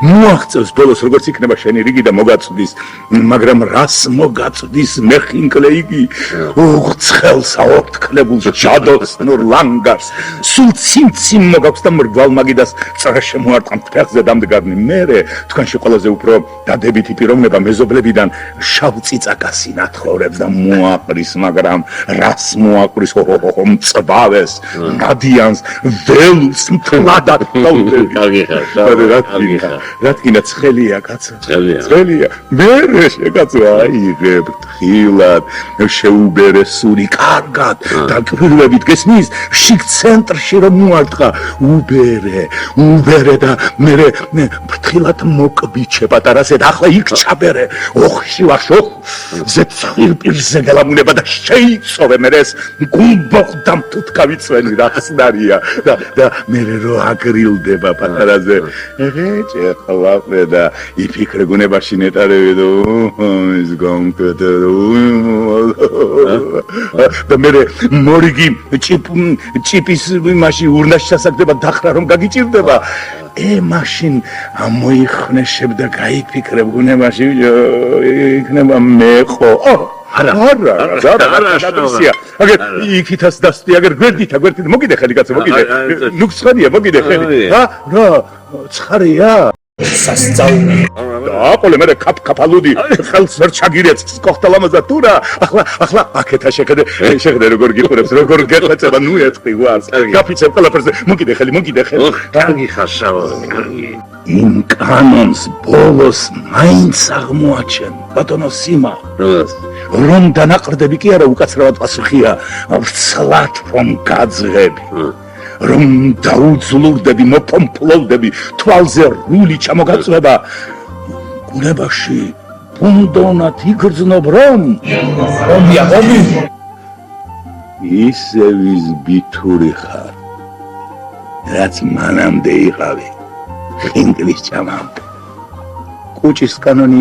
მოაღწევს ბოლოს როგორც იქნება შენი რიგი და მოგაწვდის, მაგრამ რას მოგაწვდის მეხინკლე იგი? უცხელს აორთქლებულს ჯადოსნურ ლანგარს, სულ ციმციმ მოგაქვს და მრგვალ მაგიდას წრე შემოარტყამთ ფეხზე დამდგარნი. მერე თქვენში ყველაზე უფრო დადებითი პიროვნება მეზობლებიდან შავ წიწაკას ინათხოვრებს და მოაყრის, მაგრამ რას მოაყრის? მწვავეს, მადიანს, ველს, მთლადად კარგი ხარ. რა თქმა ცხელია კაცო. ცხელია. მერე შეკაცო აიღებ თხილად, შეუბერე სული კარგად და კბილებით გესმის, შიგ ცენტრში რომ მოარტყა, უბერე და მერე ფრთხილად მოკბიჩე პატარასე და ახლა იქ ჩაბერე. ოხში ვაშო, ზეცხილპირზე გელამუნება და შეიცოვე მერეს გულბოხდამ თუთქავიცვენი რა ხსნარია და მერე რო აგრილდება პატარაზე. ეღეჭე ხლაპე და იფიქრე გუნებაში ნეტარები და ის გამკეთე და მერე მორიგი ჭიპის იმაში ურნაში ჩასაგდება დახრა რომ გაგიჭირდება. მაშინ მოიხნეშებ და გაიფიქრებ გუნებაში იქნება მეყო. არა, აგერ იქითაც დასტი, აგერ გვერდითა, მოგიდე ხელი კაცო, მოგიდე. ნუ ცხარია, მოგიდე ხელი. რა, ცხარია. სასწაული. აყოლე მე კაფალუდი, ხელს ვერ ჩაგირეც, სკოხთა ლამაზა თუ რა. ახლა აქეთა შეხედე როგორ გიყურებს, როგორ გეწევა, ნუ ეთქვი გვარს. გაფიცებ ყველაფერზე, მოგიდე ხელი. კარგი ხარ შავო, კარგი. იმ კანონს ბოლოს მაინც აღმოაჩენ, ბატონო სიმა. რომ დანაყრდები კი არა უკაცრავად პასუხია, ვრცლად რომ გაძღები. რომ დაუძლურდები, მოფომფლოვდები, თვალზე რული ჩამოგაწვება. გუნებაში ბუნდონად იგრძნობ რომ ომი ისე ვის ბითური ხარ, რაც მანამდე იყავი ხინკლის ჭამამ. კუჭის კანონი